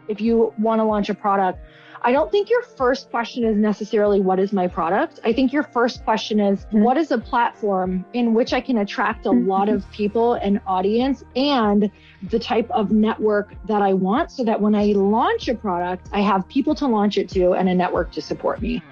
if you want to launch a product, I don't think your first question is necessarily, what is my product? I think your first question is, what is a platform in which I can attract a lot of people and audience and the type of network that I want, so that when I launch a product, I have people to launch it to and a network to support me.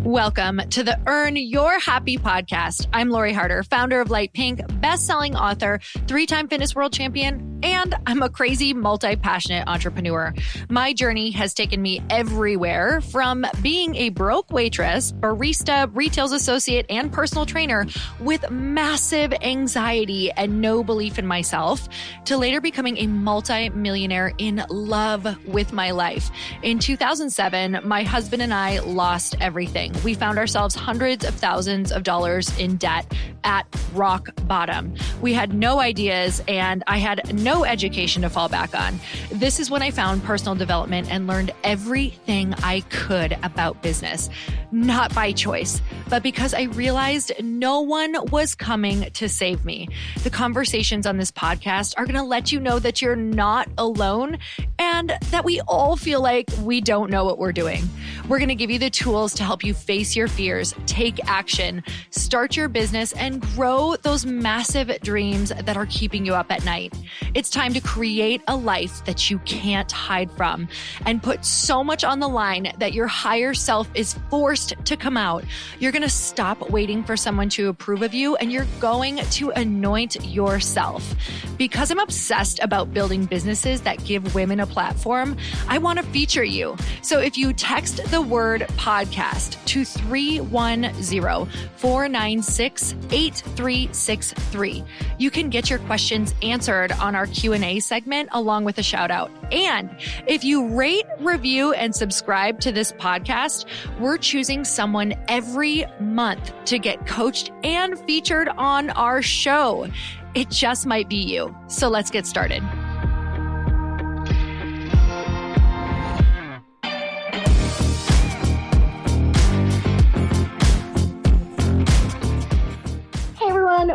Welcome to the Earn Your Happy podcast. I'm Lori Harder, founder of Lite Pink, best-selling author, 3-time fitness world champion, and I'm a crazy, multi-passionate entrepreneur. My journey has taken me everywhere, from being a broke waitress, barista, retail associate, and personal trainer with massive anxiety and no belief in myself, to later becoming a multi-millionaire in love with my life. In 2007, my husband and I lost everything. We found ourselves hundreds of thousands of dollars in debt at rock bottom. We had no ideas and I had no education to fall back on. This is when I found personal development and learned everything I could about business, not by choice, but because I realized no one was coming to save me. The conversations on this podcast are going to let you know that you're not alone and that we all feel like we don't know what we're doing. We're going to give you the tools to help you face your fears, take action, start your business, and grow those massive dreams that are keeping you up at night. It's time to create a life that you can't hide from and put so much on the line that your higher self is forced to come out. You're going to stop waiting for someone to approve of you and you're going to anoint yourself. Because I'm obsessed about building businesses that give women a platform, I want to feature you. So if you text the word podcast to 310-496-8363, you can get your questions answered on our Q&A segment along with a shout out. And if you rate, review, and subscribe to this podcast, we're choosing someone every month to get coached and featured on our show. It just might be you. So let's get started.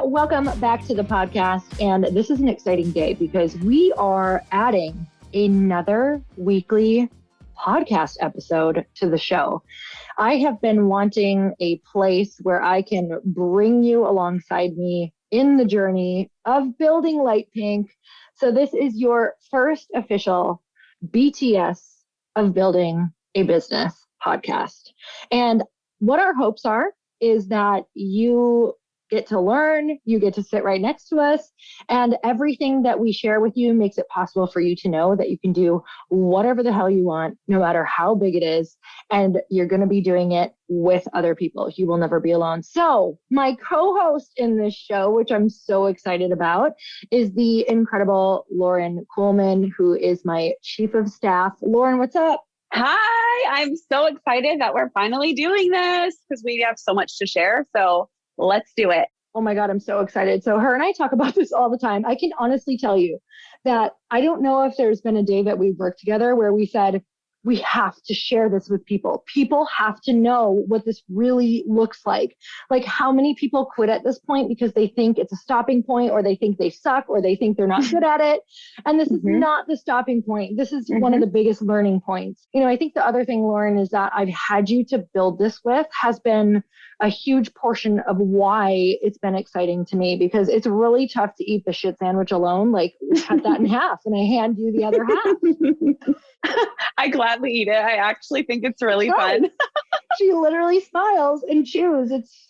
Welcome back to the podcast. And this is an exciting day because we are adding another weekly podcast episode to the show. I have been wanting a place where I can bring you alongside me in the journey of building Lite Pink. So this is your first official BTS of building a business podcast. And what our hopes are is that you get to learn, you get to sit right next to us, and everything that we share with you makes it possible for you to know that you can do whatever the hell you want, no matter how big it is, and you're going to be doing it with other people. You will never be alone. So my co-host in this show, which I'm so excited about, is the incredible Lauren Coleman, who is my chief of staff. Lauren, what's up? Hi, I'm so excited that we're finally doing this because we have so much to share. So let's do it. Oh my God, I'm so excited. So her and I talk about this all the time. I can honestly tell you that I don't know if there's been a day that we've worked together where we said, we have to share this with people. People have to know what this really looks like. Like, how many people quit at this point because they think it's a stopping point, or they think they suck, or they think they're not good at it. And this is not the stopping point. This is one of the biggest learning points. You know, I think the other thing, Lauren, is that I've had you to build this with has been a huge portion of why it's been exciting to me, because it's really tough to eat the shit sandwich alone. Like, cut that in half and I hand you the other half. I gladly eat it. I actually think it's really fun. She literally smiles and chews. It's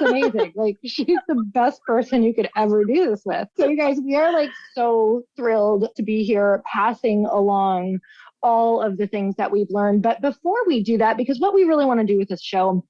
amazing. Like, she's the best person you could ever do this with. So you guys, we are like so thrilled to be here passing along all of the things that we've learned. But before we do that, because what we really want to do with this show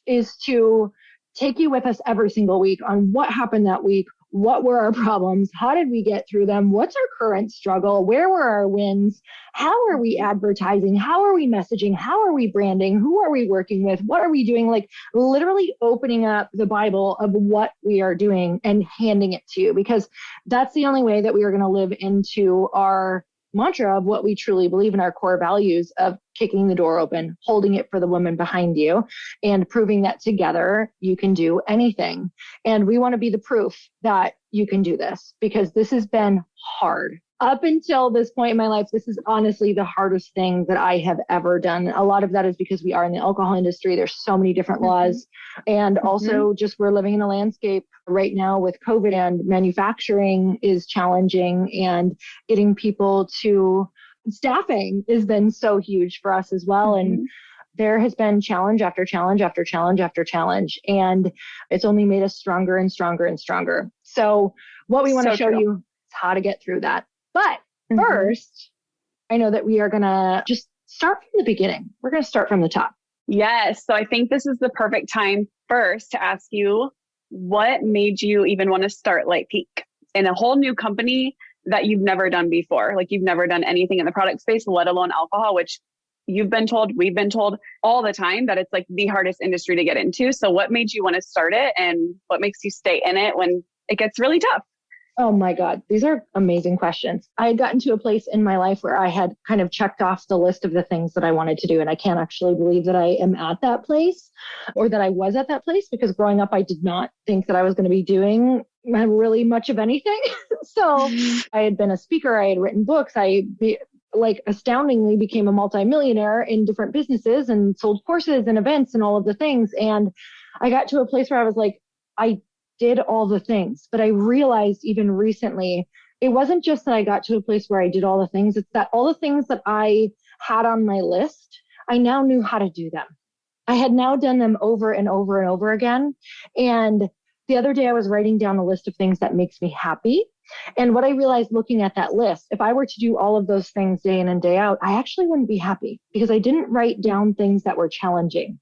is to take you with us every single week on what happened that week. What were our problems? How did we get through them? What's our current struggle? Where were our wins? How are we advertising? How are we messaging? How are we branding? Who are we working with? What are we doing? Like, literally opening up the Bible of what we are doing and handing it to you, because that's the only way that we are going to live into our mantra of what we truly believe in, our core values of kicking the door open, holding it for the woman behind you, and proving that together you can do anything. And we want to be the proof that you can do this, because this has been hard. up until this point in my life, this is honestly the hardest thing that I have ever done. A lot of that is because we are in the alcohol industry. There's so many different laws. And also just we're living in a landscape right now with COVID, and manufacturing is challenging, and getting people to staffing has been so huge for us as well. And there has been challenge after challenge after challenge after challenge, and it's only made us stronger and stronger and stronger. So what we want to show you is how to get through that. But first, I know that we are going to just start from the beginning. We're going to start from the top. Yes. So I think this is the perfect time first to ask you, what made you even want to start Lite Pink in a whole new company that you've never done before? Like, you've never done anything in the product space, let alone alcohol, which you've been told, we've been told all the time that it's like the hardest industry to get into. So what made you want to start it, and what makes you stay in it when it gets really tough? Oh my God, these are amazing questions. I had gotten to a place in my life where I had kind of checked off the list of the things that I wanted to do. And I can't actually believe that I am at that place, or that I was at that place, because growing up, I did not think that I was going to be doing really much of anything. So I had been a speaker, I had written books, astoundingly became a multimillionaire in different businesses and sold courses and events and all of the things. And I got to a place where I was like, I did all the things, but I realized even recently, it wasn't just that I got to a place where I did all the things. It's that all the things that I had on my list, I now knew how to do them. I had now done them over and over and over again. And the other day I was writing down a list of things that makes me happy. And what I realized looking at that list, if I were to do all of those things day in and day out, I actually wouldn't be happy, because I didn't write down things that were challenging.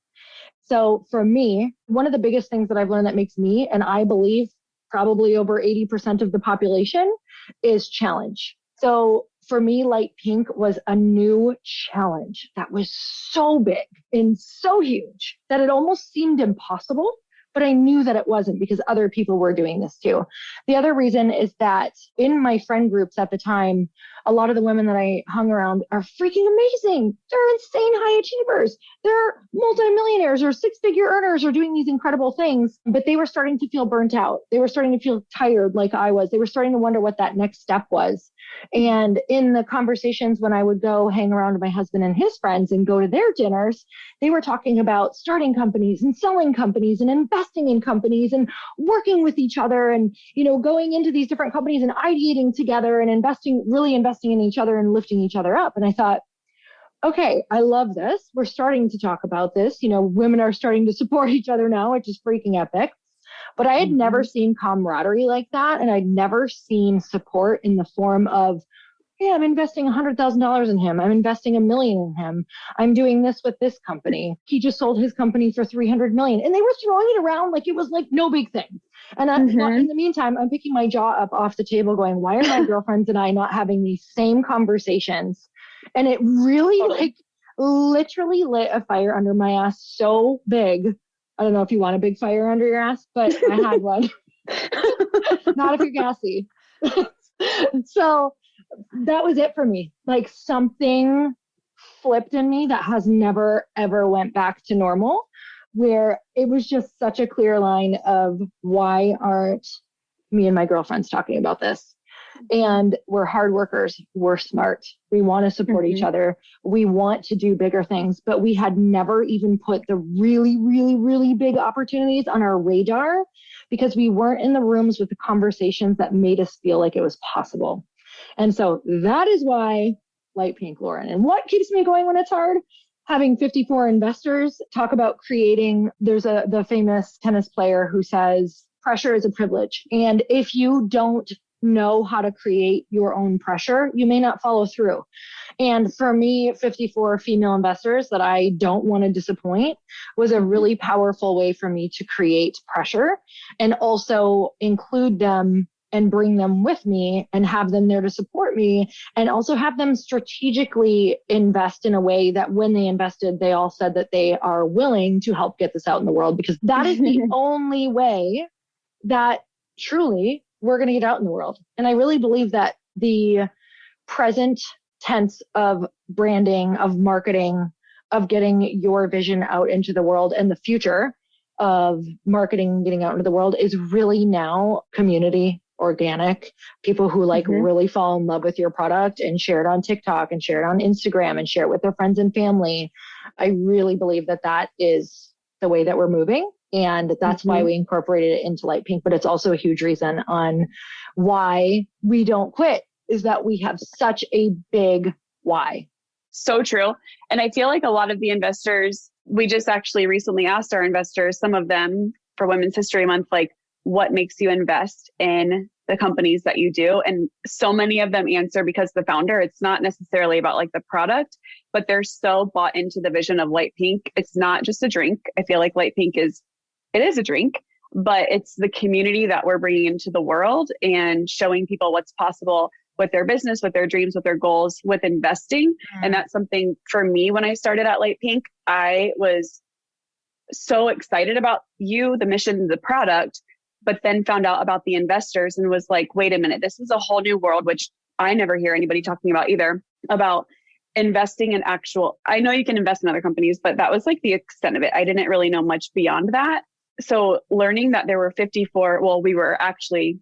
So for me, one of the biggest things that I've learned that makes me, and I believe probably over 80% of the population, is challenge. So for me, Lite Pink was a new challenge that was so big and so huge that it almost seemed impossible. But I knew that it wasn't, because other people were doing this too. The other reason is that in my friend groups at the time, a lot of the women that I hung around are freaking amazing. They're insane high achievers. They're multimillionaires or six-figure earners or doing these incredible things, but they were starting to feel burnt out. They were starting to feel tired like I was. They were starting to wonder what that next step was. And in the conversations when I would go hang around with my husband and his friends and go to their dinners, they were talking about starting companies and selling companies and investing in companies and working with each other and, going into these different companies and ideating together and really investing in each other and lifting each other up. And I thought, okay, I love this. We're starting to talk about this. Women are starting to support each other now, which is freaking epic. But I had never seen camaraderie like that. And I'd never seen support in the form of, hey, I'm investing $100,000 in him. I'm investing $1 million in him. I'm doing this with this company. He just sold his company for $300 million. And they were throwing it around like it was like no big thing. And in the meantime, I'm picking my jaw up off the table going, why are my girlfriends and I not having these same conversations? And it really literally lit a fire under my ass so big. I don't know if you want a big fire under your ass, but I had one. Not if you're gassy. So that was it for me. Like, something flipped in me that has never, ever went back to normal, where it was just such a clear line of, why aren't me and my girlfriends talking about this? And we're hard workers. We're smart. We want to support each other. We want to do bigger things, but we had never even put the really, really, really big opportunities on our radar, because we weren't in the rooms with the conversations that made us feel like it was possible. And so that is why Lite Pink, Lauren. And what keeps me going when it's hard? Having 54 investors talk about creating. There's the famous tennis player who says, pressure is a privilege. And if you don't know how to create your own pressure, you may not follow through. And for me, 54 female investors that I don't want to disappoint was a really powerful way for me to create pressure, and also include them and bring them with me and have them there to support me, and also have them strategically invest in a way that when they invested, they all said that they are willing to help get this out in the world, because that is the only way that truly we're going to get out in the world. And I really believe that the present tense of branding, of marketing, of getting your vision out into the world, and the future of marketing, getting out into the world, is really now community organic, people who like really fall in love with your product and share it on TikTok and share it on Instagram and share it with their friends and family. I really believe that that is the way that we're moving. And that's why we incorporated it into Lite Pink. But it's also a huge reason on why we don't quit, is that we have such a big why. So true. And I feel like a lot of the investors, we just actually recently asked our investors, some of them for Women's History Month, like, what makes you invest in the companies that you do? And so many of them answer because the founder, it's not necessarily about like the product, but they're so bought into the vision of Lite Pink. It's not just a drink. I feel like Lite Pink is a drink, but it's the community that we're bringing into the world and showing people what's possible with their business, with their dreams, with their goals, with investing. And that's something for me, when I started at Lite Pink, I was so excited about the mission, the product, but then found out about the investors and was like, wait a minute, this is a whole new world, which I never hear anybody talking about either, about investing in I know you can invest in other companies, but that was like the extent of it. I didn't really know much beyond that. So learning that there were 54, well, we were actually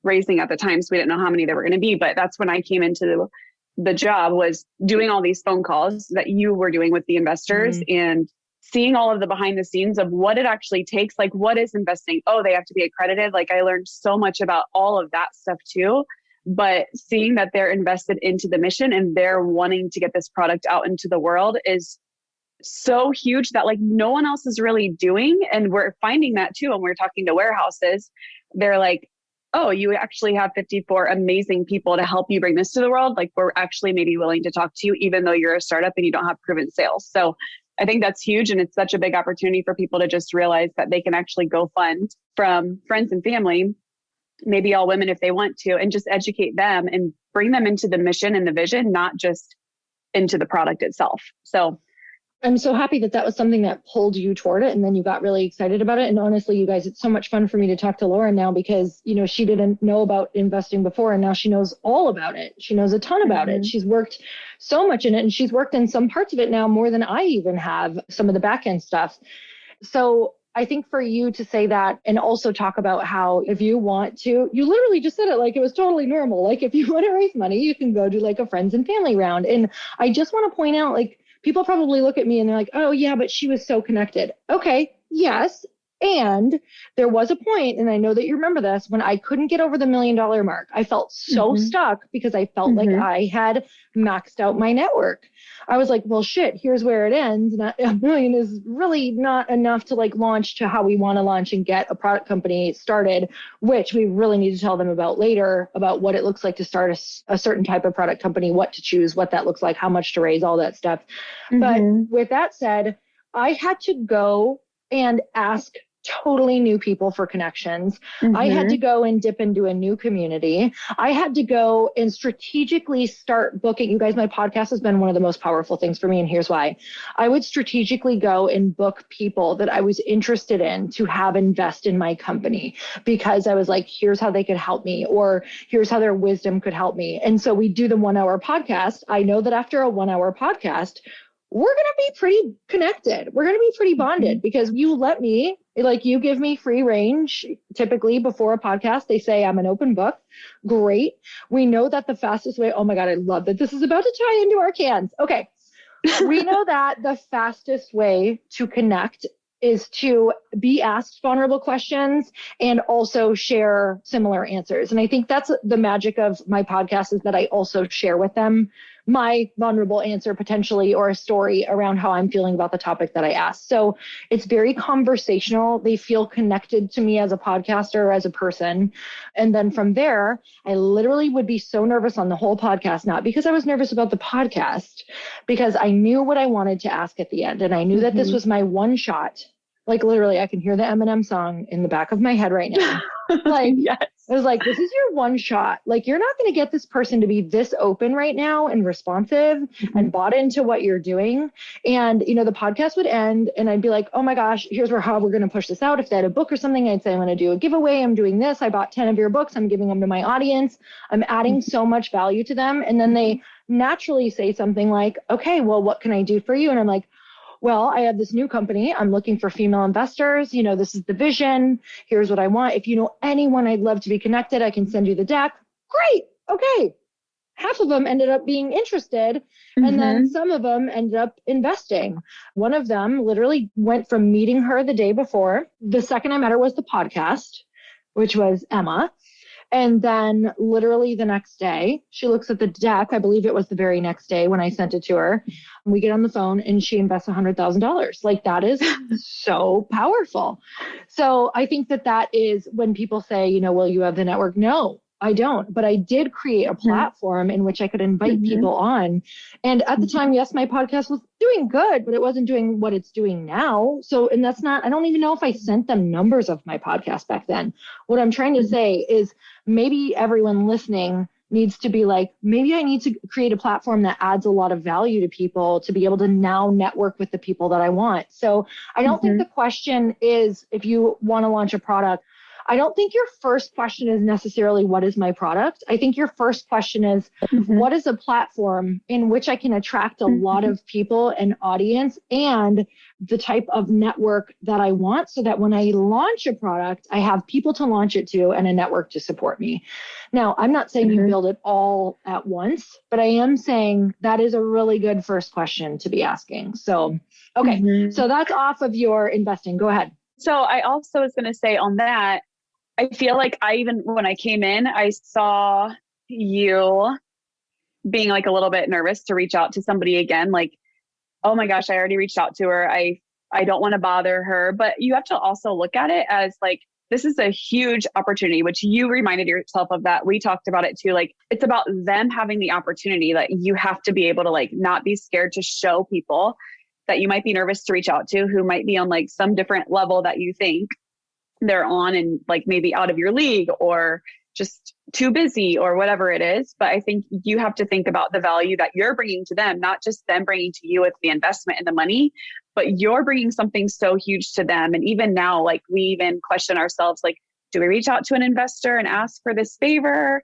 raising at the time, so we didn't know how many there were going to be, but that's when I came into the job, was doing all these phone calls that you were doing with the investors and seeing all of the behind the scenes of what it actually takes. Like, what is investing? Oh, they have to be accredited. Like, I learned so much about all of that stuff too, but seeing that they're invested into the mission and they're wanting to get this product out into the world is so huge that like no one else is really doing. And we're finding that too. When we're talking to warehouses, they're like, oh, you actually have 54 amazing people to help you bring this to the world. Like, we're actually maybe willing to talk to you, even though you're a startup and you don't have proven sales. So I think that's huge. And it's such a big opportunity for people to just realize that they can actually go fund from friends and family, maybe all women if they want to, and just educate them and bring them into the mission and the vision, not just into the product itself. So I'm so happy that that was something that pulled you toward it. And then you got really excited about it. And honestly, you guys, it's so much fun for me to talk to Lauren now because, you know, she didn't know about investing before and now she knows all about it. She knows a ton about it. She's worked so much in it and she's worked in some parts of it now more than I even have, some of the back end stuff. So I think for you to say that and also talk about how if you want to, you literally just said it like it was totally normal. Like if you want to raise money, you can go do like a friends and family round. And I just want to point out, like, people probably look at me and they're like, oh yeah, but she was so connected. Okay. Yes. And there was a point, and I know that you remember this, when I couldn't get over the $1 million mark. I felt so stuck because I felt like I had maxed out my network. I was like, well, shit, here's where it ends. And $1 million is really not enough to like launch to how we want to launch and get a product company started, which we really need to tell them about later, about what it looks like to start a certain type of product company, what to choose, what that looks like, how much to raise, all that stuff. But with that said, I had to go and ask totally new people for connections. I had to go and dip into a new community. I had to go and strategically start booking. You guys, my podcast has been one of the most powerful things for me. And here's why. I would strategically go and book people that I was interested in to have invest in my company because I was like, here's how they could help me, or here's how their wisdom could help me. And so we do the 1 hour podcast. I know that after a 1 hour podcast, we're going to be pretty connected. We're going to be pretty bonded because you let me, like, you give me free range. Typically before a podcast, they say I'm an open book. Great. We know that the fastest way, oh my God, I love that this is about to tie into our cans. Okay. We know that the fastest way to connect is to be asked vulnerable questions and also share similar answers. And I think that's the magic of my podcast, is that I also share with them my vulnerable answer potentially, or a story around how I'm feeling about the topic that I asked. So it's very conversational. They feel connected to me as a podcaster, as a person. And then from there, I literally would be so nervous on the whole podcast, not because I was nervous about the podcast, because I knew what I wanted to ask at the end. And I knew that this was my one shot. Like literally, I can hear the Eminem song in the back of my head right now. Like, yes. I was like, this is your one shot. Like, you're not going to get this person to be this open right now and responsive and bought into what you're doing. And, you know, the podcast would end and I'd be like, oh my gosh, here's how we're going to push this out. If they had a book or something, I'd say, I'm going to do a giveaway. I'm doing this. I bought 10 of your books. I'm giving them to my audience. I'm adding so much value to them. And then they naturally say something like, okay, well, what can I do for you? And I'm like, well, I have this new company. I'm looking for female investors. This is the vision. Here's what I want. If you know anyone, I'd love to be connected. I can send you the deck. Great. Okay. Half of them ended up being interested, and then some of them ended up investing. One of them literally went from meeting her the day before. The second I met her was the podcast, which was Emma. And then literally the next day, she looks at the deck. I believe it was the very next day when I sent it to her. We get on the phone and she invests $100,000. Like, that is so powerful. So I think that is when people say, well, you have the network. No, I don't. But I did create a platform in which I could invite people on. And at the time, yes, my podcast was doing good, but it wasn't doing what it's doing now. So, and that's not, I don't even know if I sent them numbers of my podcast back then. What I'm trying to say is maybe everyone listening needs to be like, maybe I need to create a platform that adds a lot of value to people to be able to now network with the people that I want. So I don't think the question is, if you want to launch a product, I don't think your first question is necessarily, what is my product? I think your first question is, what is a platform in which I can attract a lot of people and audience and the type of network that I want, so that when I launch a product, I have people to launch it to and a network to support me. Now, I'm not saying you build it all at once, but I am saying that is a really good first question to be asking. So, okay. So that's off of your investing. Go ahead. So I also was going to say on that, I feel like when I came in, I saw you being like a little bit nervous to reach out to somebody again. Like, oh my gosh, I already reached out to her. I don't want to bother her. But you have to also look at it as like, this is a huge opportunity, which you reminded yourself of that. We talked about it too. Like, it's about them having the opportunity that you have to be able to like not be scared to show people that you might be nervous to reach out to, who might be on like some different level that you think they're on, and like maybe out of your league or just too busy or whatever it is. But I think you have to think about the value that you're bringing to them, not just them bringing to you with the investment and the money, but you're bringing something so huge to them. And even now, like, we even question ourselves, like, do we reach out to an investor and ask for this favor?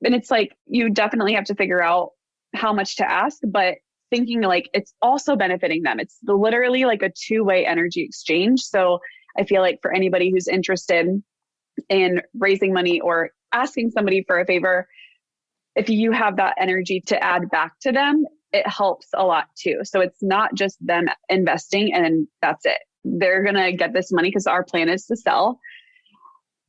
And it's like, you definitely have to figure out how much to ask, but thinking like it's also benefiting them. It's literally like a two-way energy exchange. So I feel like for anybody who's interested in raising money or asking somebody for a favor, if you have that energy to add back to them, it helps a lot too. So it's not just them investing and that's it. They're going to get this money because our plan is to sell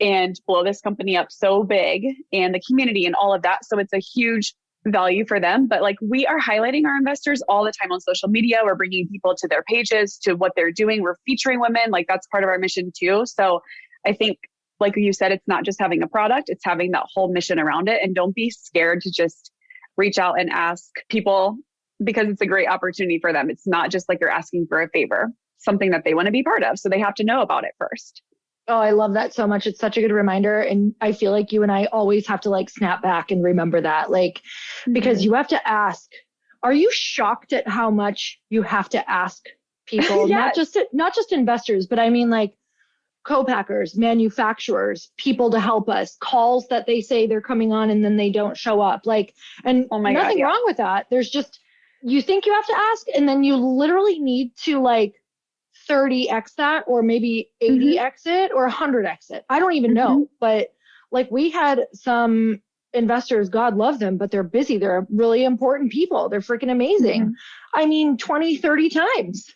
and blow this company up so big, and the community and all of that. So it's a huge value for them. But like, we are highlighting our investors all the time on social media. We're bringing people to their pages, to what they're doing. We're featuring women. Like, that's part of our mission too. So I think, like you said, it's not just having a product, it's having that whole mission around it. And don't be scared to just reach out and ask people, because it's a great opportunity for them. It's not just like you're asking for a favor, something that they want to be part of. So they have to know about it first. Oh, I love that so much. It's such a good reminder. And I feel like you and I always have to like snap back and remember that, like, because you have to ask, are you shocked at how much you have to ask people? Yes. Not just investors, but I mean like co-packers, manufacturers, people to help us, calls that they say they're coming on and then they don't show up. Like, and nothing wrong with that. There's just, you think you have to ask, and then you literally need to like 30x that, or maybe 80x it, or 100x it. I don't even know. But like, we had some investors, God love them, but they're busy. They're really important people. They're freaking amazing. I mean, 20, 30 times.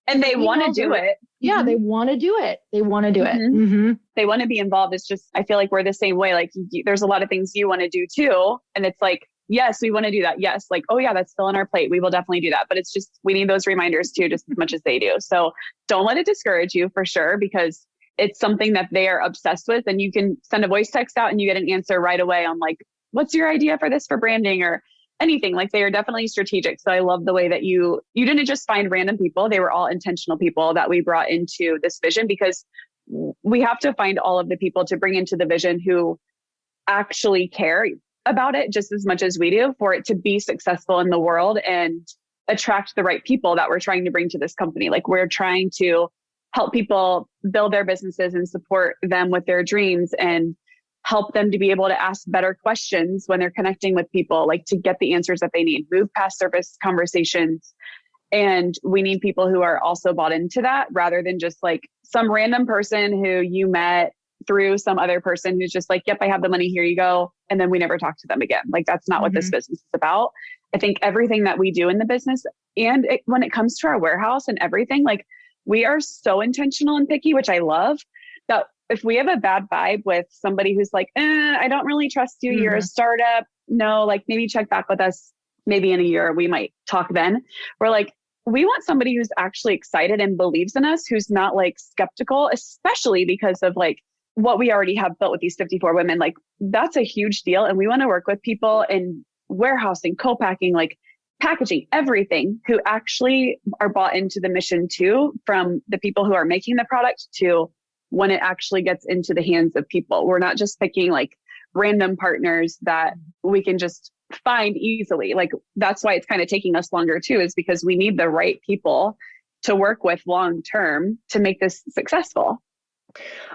And they want to do it. Yeah, they want to do it. They want to do it. They want to be involved. It's just, I feel like we're the same way. Like, there's a lot of things you want to do too. And it's like, yes, we want to do that. Yes. Like, oh yeah, that's still on our plate. We will definitely do that. But it's just, we need those reminders too, just as much as they do. So don't let it discourage you, for sure, because it's something that they are obsessed with. And you can send a voice text out and you get an answer right away on like, what's your idea for this, for branding or anything. Like, they are definitely strategic. So I love the way that you didn't just find random people. They were all intentional people that we brought into this vision, because we have to find all of the people to bring into the vision who actually care about it just as much as we do, for it to be successful in the world and attract the right people that we're trying to bring to this company. Like, we're trying to help people build their businesses and support them with their dreams and help them to be able to ask better questions when they're connecting with people, like to get the answers that they need, move past surface conversations And we need people who are also bought into that rather than just like some random person who you met through some other person who's just like, yep, I have the money, here you go. And then we never talk to them again. Like, that's not what this business is about. I think everything that we do in the business and when it comes to our warehouse and everything, like we are so intentional and picky, which I love, that if we have a bad vibe with somebody who's like, I don't really trust you, you're a startup. No, like maybe check back with us maybe in a year, we might talk then. We're like, we want somebody who's actually excited and believes in us, who's not like skeptical, especially because of like what we already have built with these 54 women. Like that's a huge deal. And we want to work with people in warehousing, co-packing, like packaging, everything, who actually are bought into the mission too, from the people who are making the product to when it actually gets into the hands of people. We're not just picking like random partners that we can just find easily. Like that's why it's kind of taking us longer too, is because we need the right people to work with long term to make this successful.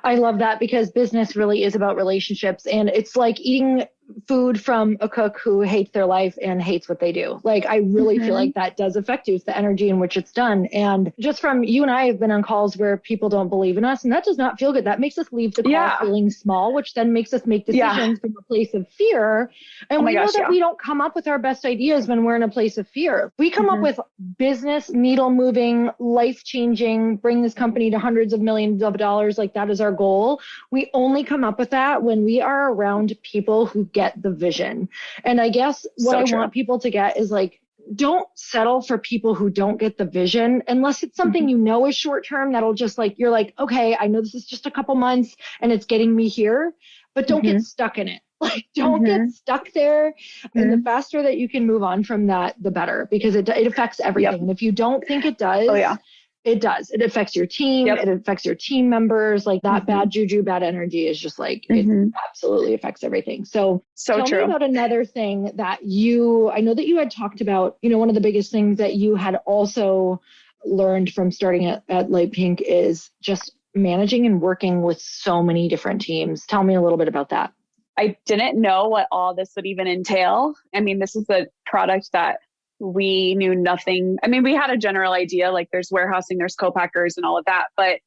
I love that, because business really is about relationships, and it's like eating food from a cook who hates their life and hates what they do. Like, I really feel like that does affect you. It's the energy in which it's done. And just from you and I have been on calls where people don't believe in us, and that does not feel good. That makes us leave the call feeling small, which then makes us make decisions from a place of fear. And we know that we don't come up with our best ideas when we're in a place of fear. We come up with business, needle moving, life changing, bring this company to hundreds of millions of dollars. Like, that is our goal. We only come up with that when we are around people who get the vision. And I guess what I want people to get is like, don't settle for people who don't get the vision, unless it's something you know is short term that'll just like, you're like, okay, I know this is just a couple months and it's getting me here, but don't get stuck in it. Like, don't get stuck there. And the faster that you can move on from that, the better, because it affects everything. And if you don't think it does, it does. It affects your team. It affects your team members. Like that bad juju, bad energy is just like, it absolutely affects everything. So tell me about another thing that I know that you had talked about, one of the biggest things that you had also learned from starting at Lite Pink is just managing and working with so many different teams. Tell me a little bit about that. I didn't know what all this would even entail. I mean, this is a product that we knew nothing. I mean, we had a general idea, like there's warehousing, there's co-packers and all of that, but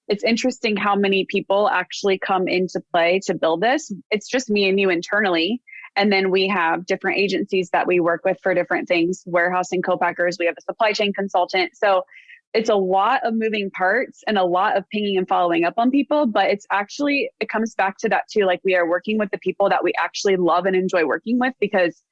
it's interesting how many people actually come into play to build this. It's just me and you internally. And then we have different agencies that we work with for different things, warehousing, co-packers. We have a supply chain consultant. So it's a lot of moving parts and a lot of pinging and following up on people, but it comes back to that too. Like, we are working with the people that we actually love and enjoy working with, because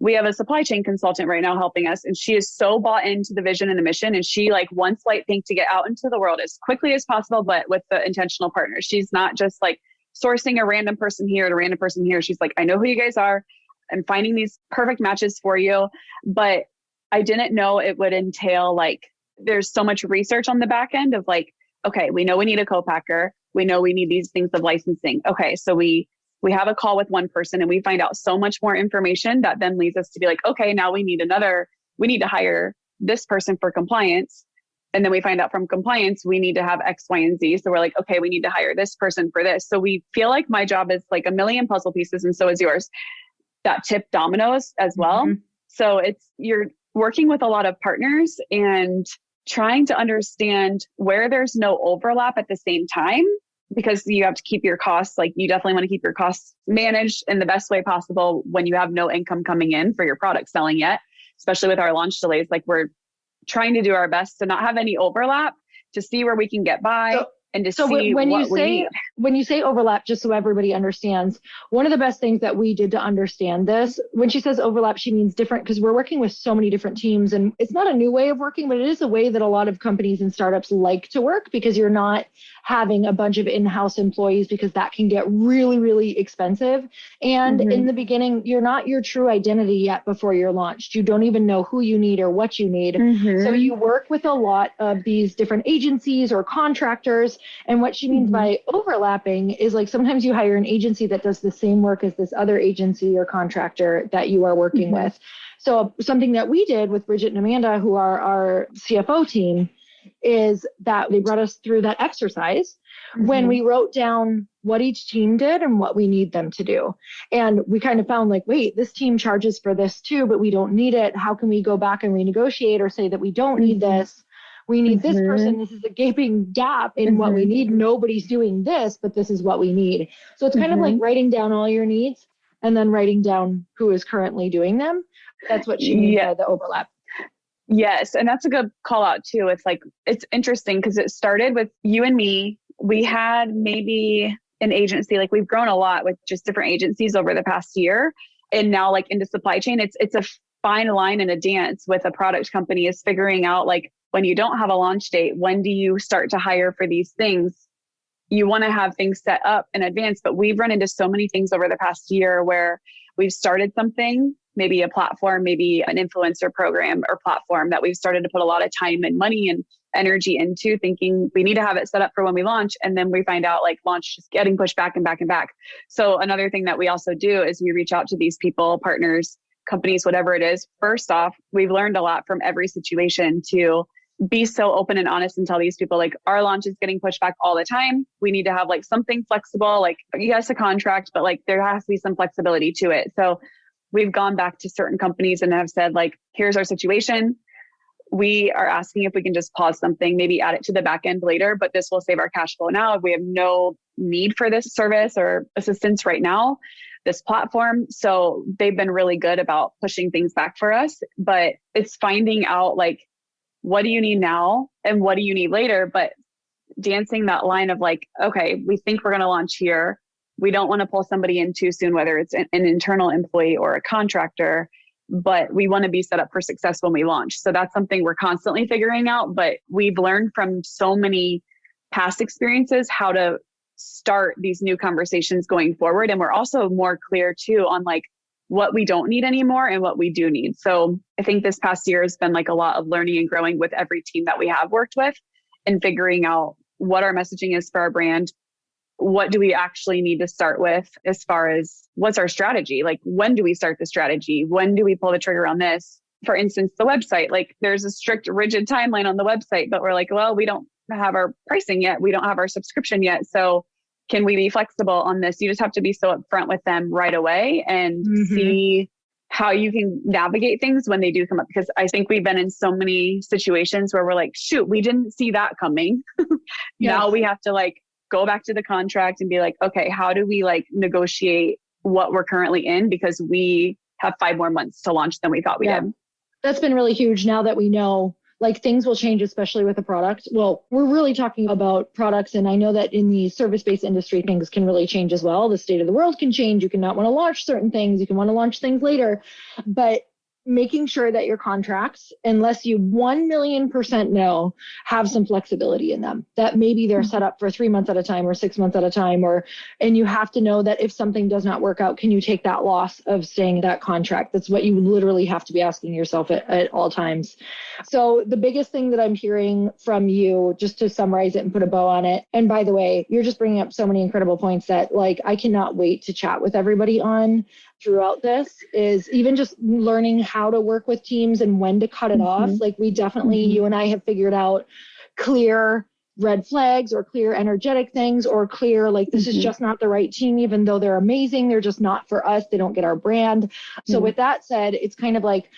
we have a supply chain consultant right now helping us, and she is so bought into the vision and the mission. And she like wants Lite Pink to get out into the world as quickly as possible, but with the intentional partners. She's not just like sourcing a random person here and a random person here. She's like, I know who you guys are. I'm finding these perfect matches for you. But I didn't know it would entail like, there's so much research on the back end of like, okay, we know we need a co-packer. We know we need these things of licensing. Okay, so we have a call with one person and we find out so much more information that then leads us to be like, okay, now we need to hire this person for compliance. And then we find out from compliance, we need to have X, Y, and Z. So we're like, okay, we need to hire this person for this. So we feel like my job is like a million puzzle pieces, and so is yours, that tip dominoes as well. So you're working with a lot of partners and trying to understand where there's no overlap at the same time, because you have to keep your costs, like you definitely want to keep your costs managed in the best way possible when you have no income coming in for your product selling yet, especially with our launch delays. Like, we're trying to do our best to not have any overlap, to see where we can get by and to see what we need. When you say overlap, just so everybody understands, one of the best things that we did to understand this, when she says overlap, she means different, because we're working with so many different teams, and it's not a new way of working, but it is a way that a lot of companies and startups like to work, because you're not having a bunch of in-house employees, because that can get really, really expensive. And in the beginning, you're not your true identity yet before you're launched. You don't even know who you need or what you need. So you work with a lot of these different agencies or contractors. And what she means by overlapping is like, sometimes you hire an agency that does the same work as this other agency or contractor that you are working with. So something that we did with Bridget and Amanda, who are our CFO team, is that they brought us through that exercise when we wrote down what each team did and what we need them to do. And we kind of found like, wait, this team charges for this too, but we don't need it. How can we go back and renegotiate or say that we don't need this? We need this person. This is a gaping gap in what we need. Nobody's doing this, but this is what we need. So it's kind of like writing down all your needs and then writing down who is currently doing them. That's what she means by the overlap. Yes. And that's a good call out too. It's like, it's interesting because it started with you and me. We had maybe an agency, like we've grown a lot with just different agencies over the past year. And now like into supply chain, it's a fine line and a dance with a product company is figuring out like when you don't have a launch date, when do you start to hire for these things? You want to have things set up in advance, but we've run into so many things over the past year where we've started something, maybe a platform, maybe an influencer program or platform that we've started to put a lot of time and money and energy into thinking we need to have it set up for when we launch. And then we find out like launch just getting pushed back and back and back. So another thing that we also do is we reach out to these people, partners, companies, whatever it is. First off, we've learned a lot from every situation to be so open and honest and tell these people like our launch is getting pushed back all the time. We need to have like something flexible, like yes, a contract, but like there has to be some flexibility to it. So we've gone back to certain companies and have said like, here's our situation. We are asking if we can just pause something, maybe add it to the back end later, but this will save our cash flow now. If we have no need for this service or assistance right now, this platform. So they've been really good about pushing things back for us, but it's finding out like, what do you need now and what do you need later? But dancing that line of like, okay, we think we're going to launch here. We don't want to pull somebody in too soon, whether it's an internal employee or a contractor, but we want to be set up for success when we launch. So that's something we're constantly figuring out, but we've learned from so many past experiences how to start these new conversations going forward. And we're also more clear too on like what we don't need anymore and what we do need. So I think this past year has been like a lot of learning and growing with every team that we have worked with and figuring out what our messaging is for our brand. What do we actually need to start with as far as what's our strategy? Like, when do we start the strategy? When do we pull the trigger on this? For instance, the website, like there's a strict, rigid timeline on the website, but we're like, well, we don't have our pricing yet. We don't have our subscription yet. So can we be flexible on this? You just have to be so upfront with them right away and see how you can navigate things when they do come up. Because I think we've been in so many situations where we're like, shoot, we didn't see that coming. Now we have to like go back to the contract and be like, okay, how do we like negotiate what we're currently in? Because we have 5 more months to launch than we thought we did. That's been really huge now that we know like things will change, especially with a product. Well, we're really talking about products. And I know that in the service-based industry, things can really change as well. The state of the world can change. You can not want to launch certain things. You can want to launch things later, but making sure that your contracts, unless you 1,000,000% know, have some flexibility in them, that maybe they're set up for 3 months at a time or 6 months at a time, and you have to know that if something does not work out, can you take that loss of staying in that contract? That's what you literally have to be asking yourself at all times. So the biggest thing that I'm hearing from you, just to summarize it and put a bow on it, and by the way, you're just bringing up so many incredible points that like I cannot wait to chat with everybody on throughout this, is even just learning how to work with teams and when to cut it off. Like we definitely, you and I have figured out clear red flags or clear energetic things or clear, like this is just not the right team, even though they're amazing, they're just not for us. They don't get our brand. So with that said, it's kind of like,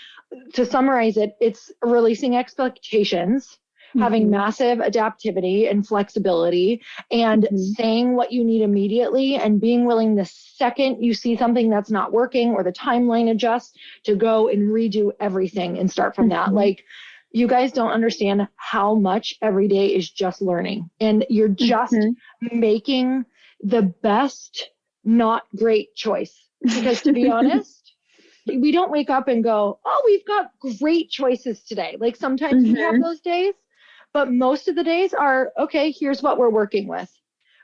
to summarize it, it's releasing expectations, having massive adaptivity and flexibility, and saying what you need immediately and being willing the second you see something that's not working or the timeline adjusts to go and redo everything and start from that. Like you guys don't understand how much every day is just learning, and you're just making the best, not great choice. Because to be honest, we don't wake up and go, oh, we've got great choices today. Like sometimes we have those days. But most of the days are, okay, here's what we're working with.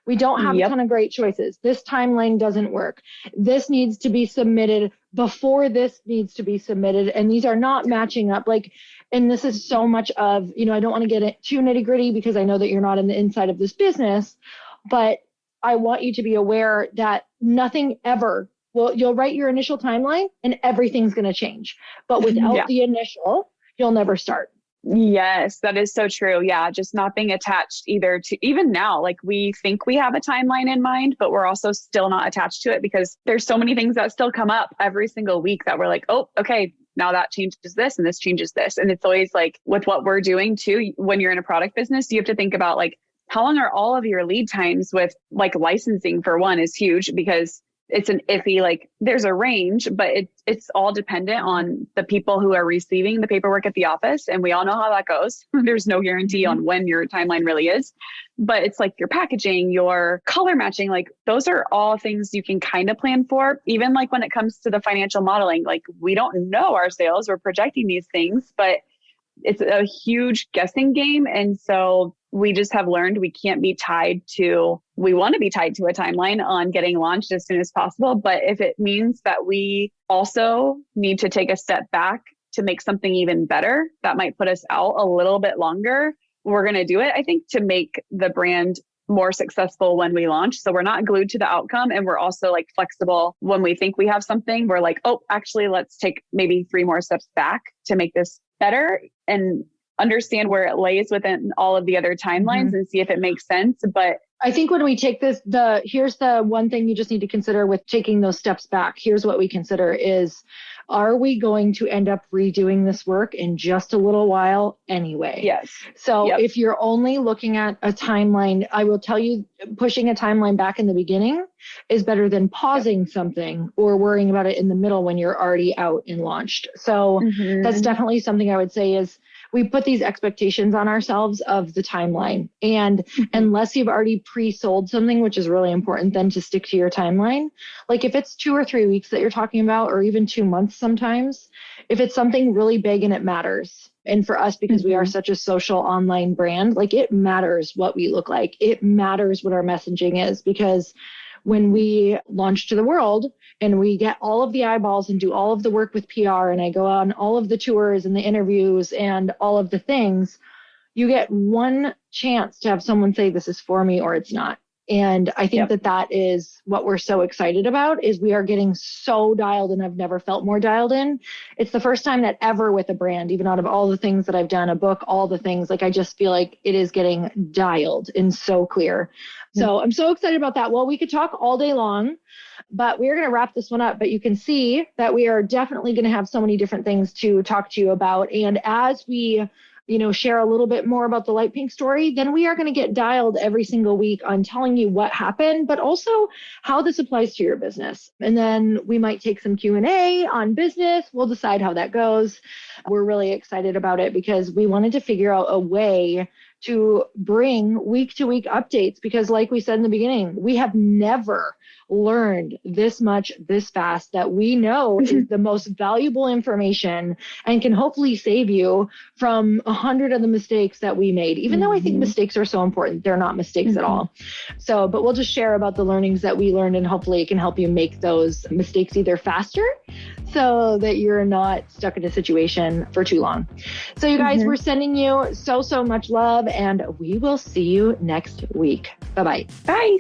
We don't have a ton of great choices. This timeline doesn't work. This needs to be submitted before this needs to be submitted. And these are not matching up. Like, and this is so much of, you know, I don't want to get it too nitty gritty because I know that you're not in the inside of this business, but I want you to be aware that nothing ever, well, you'll write your initial timeline and everything's going to change. But without the initial, you'll never start. Yes, that is so true. Yeah. Just not being attached either to, even now, like we think we have a timeline in mind, but we're also still not attached to it because there's so many things that still come up every single week that we're like, oh, okay, now that changes this and this changes this. And it's always like with what we're doing too, when you're in a product business, you have to think about like, how long are all of your lead times with like licensing for one is huge because it's an iffy, like there's a range, but it's all dependent on the people who are receiving the paperwork at the office. And we all know how that goes. There's no guarantee on when your timeline really is, but it's like your packaging, your color matching, like those are all things you can kind of plan for. Even like when it comes to the financial modeling, like we don't know our sales, we're projecting these things, but it's a huge guessing game. And so we just have learned we can't be tied to, we want to be tied to a timeline on getting launched as soon as possible. But if it means that we also need to take a step back to make something even better, that might put us out a little bit longer, we're going to do it, I think, to make the brand more successful when we launch. So we're not glued to the outcome. And we're also like flexible when we think we have something. We're like, oh, actually, let's take maybe 3 more steps back to make this better and understand where it lays within all of the other timelines and see if it makes sense. But I think when we take this, here's the one thing you just need to consider with taking those steps back. Here's what we consider is, are we going to end up redoing this work in just a little while anyway? Yes. So if you're only looking at a timeline, I will tell you, pushing a timeline back in the beginning is better than pausing something or worrying about it in the middle when you're already out and launched. So that's definitely something I would say is, we put these expectations on ourselves of the timeline. And unless you've already pre-sold something, which is really important, then to stick to your timeline. Like if it's 2 or 3 weeks that you're talking about, or even 2 months sometimes, if it's something really big and it matters. And for us, because we are such a social online brand, like it matters what we look like. It matters what our messaging is, because when we launch to the world and we get all of the eyeballs and do all of the work with PR, and I go on all of the tours and the interviews and all of the things, you get one chance to have someone say this is for me or it's not. And I think that is what we're so excited about, is we are getting so dialed in. I've never felt more dialed in. It's the first time that ever with a brand, even out of all the things that I've done, a book, all the things, like I just feel like it is getting dialed and so clear. So I'm so excited about that. Well, we could talk all day long, but we're going to wrap this one up. But you can see that we are definitely going to have so many different things to talk to you about. And as we share a little bit more about the Lite Pink story, then we are going to get dialed every single week on telling you what happened, but also how this applies to your business. And then we might take some Q&A on business. We'll decide how that goes. We're really excited about it because we wanted to figure out a way to bring week to week updates, because like we said in the beginning, we have never learned this much this fast that we know is the most valuable information and can hopefully save you from 100 of the mistakes that we made. Even though I think mistakes are so important, they're not mistakes at all. So, but we'll just share about the learnings that we learned, and hopefully it can help you make those mistakes either faster so that you're not stuck in a situation for too long. So you guys, we're sending you so much love, and we will see you next week. Bye-bye. Bye.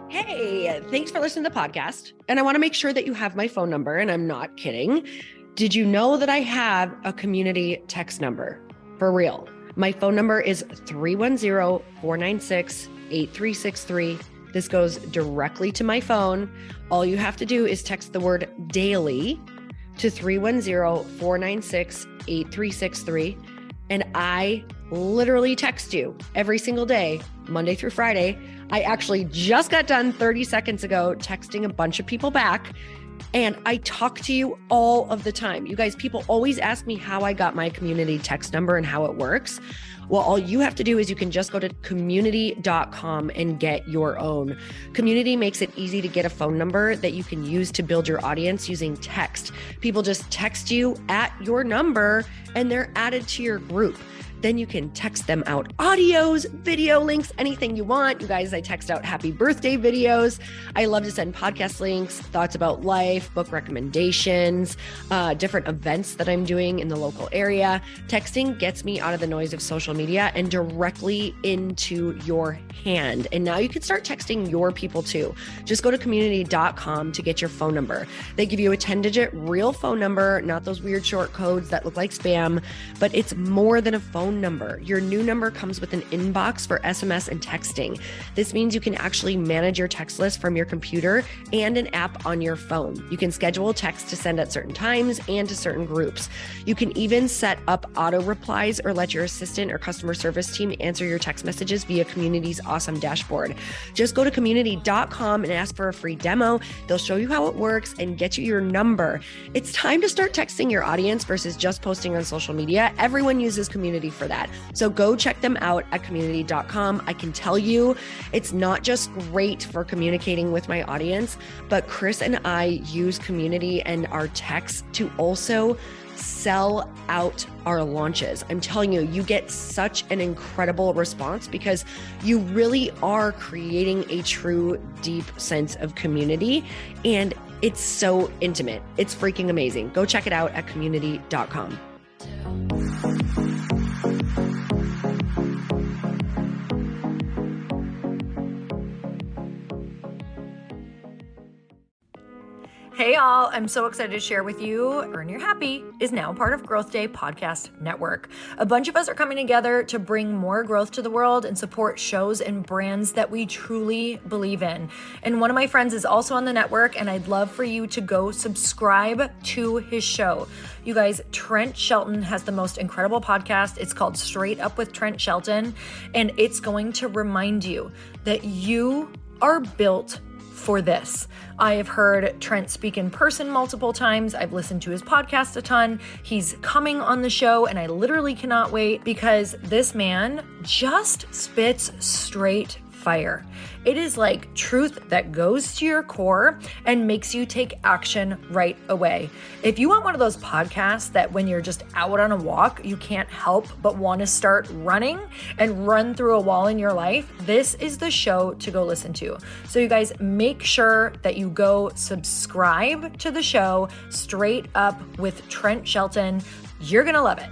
Hey, thanks for listening to the podcast. And I want to make sure that you have my phone number, and I'm not kidding. Did you know that I have a community text number? For real. My phone number is 310-496-8363. This goes directly to my phone. All you have to do is text the word daily to 310-496-8363. And I literally text you every single day, Monday through Friday. I actually just got done 30 seconds ago texting a bunch of people back, and I talk to you all of the time. You guys, people always ask me how I got my community text number and how it works. Well, all you have to do is you can just go to community.com and get your own. Community makes it easy to get a phone number that you can use to build your audience using text. People just text you at your number and they're added to your group. Then you can text them out audios, video links, anything you want. You guys, I text out happy birthday videos. I love to send podcast links, thoughts about life, book recommendations, different events that I'm doing in the local area. Texting gets me out of the noise of social media and directly into your hand. And now you can start texting your people too. Just go to community.com to get your phone number. They give you a 10-digit real phone number, not those weird short codes that look like spam, but it's more than a phone number. Your new number comes with an inbox for SMS and texting. This means you can actually manage your text list from your computer and an app on your phone. You can schedule texts to send at certain times and to certain groups. You can even set up auto replies or let your assistant or customer service team answer your text messages via Community's awesome dashboard. Just go to community.com and ask for a free demo. They'll show you how it works and get you your number. It's time to start texting your audience versus just posting on social media. Everyone uses Community for that. So go check them out at community.com. I can tell you it's not just great for communicating with my audience, but Chris and I use Community and our texts to also sell out our launches. I'm telling you, you get such an incredible response because you really are creating a true, deep sense of community. And it's so intimate. It's freaking amazing. Go check it out at community.com. Hey all, I'm so excited to share with you, Earn Your Happy is now part of Growth Day Podcast Network. A bunch of us are coming together to bring more growth to the world and support shows and brands that we truly believe in. And one of my friends is also on the network, and I'd love for you to go subscribe to his show. You guys, Trent Shelton has the most incredible podcast. It's called Straight Up with Trent Shelton, and it's going to remind you that you are built for this. I have heard Trent speak in person multiple times. I've listened to his podcast a ton. He's coming on the show, and I literally cannot wait because this man just spits straight fire. It is like truth that goes to your core and makes you take action right away. If you want one of those podcasts that when you're just out on a walk, you can't help but want to start running and run through a wall in your life, this is the show to go listen to. So you guys, make sure that you go subscribe to the show, Straight Up with Trent Shelton. You're going to love it.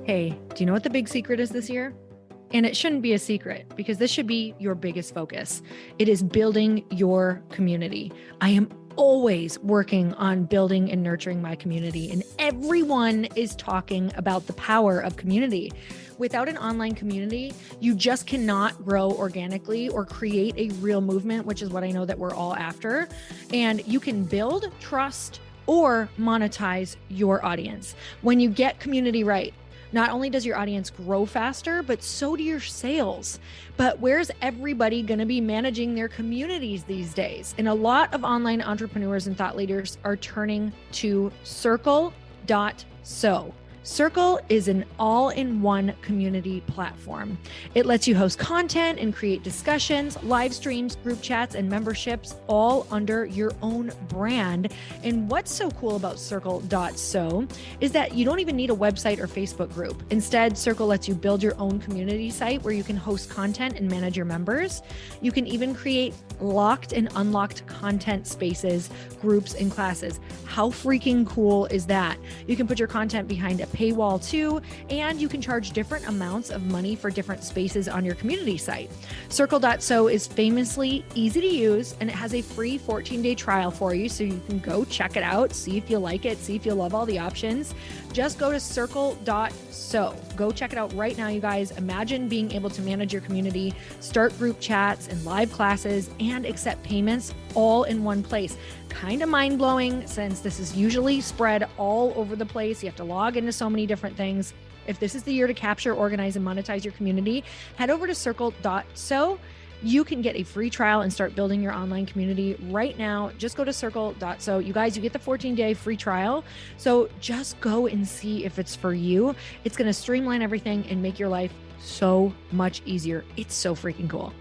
Hey, do you know what the big secret is this year? And it shouldn't be a secret because this should be your biggest focus. It is building your community. I am always working on building and nurturing my community, and everyone is talking about the power of community. Without an online community, you just cannot grow organically or create a real movement, which is what I know that we're all after. And you can build trust or monetize your audience. When you get community right, not only does your audience grow faster, but so do your sales. But where's everybody going to be managing their communities these days? And a lot of online entrepreneurs and thought leaders are turning to Circle.so. Circle is an all-in-one community platform. It lets you host content and create discussions, live streams, group chats, and memberships all under your own brand. And what's so cool about Circle.so is that you don't even need a website or Facebook group. Instead, Circle lets you build your own community site where you can host content and manage your members. You can even create locked and unlocked content spaces, groups, and classes. How freaking cool is that? You can put your content behind a paywall too, and you can charge different amounts of money for different spaces on your community site. Circle.so is famously easy to use, and it has a free 14-day trial for you, so you can go check it out, see if you like it, see if you love all the options. Just go to Circle.so. Go check it out right now, you guys. Imagine being able to manage your community, start group chats and live classes, and accept payments all in one place. Kind of mind-blowing since this is usually spread all over the place. You have to log into so many different things. If this is the year to capture, organize, and monetize your community, head over to Circle.so. You can get a free trial and start building your online community right now. Just go to Circle.so. You guys, you get the 14-day free trial. So just go and see if it's for you. It's going to streamline everything and make your life so much easier. It's so freaking cool.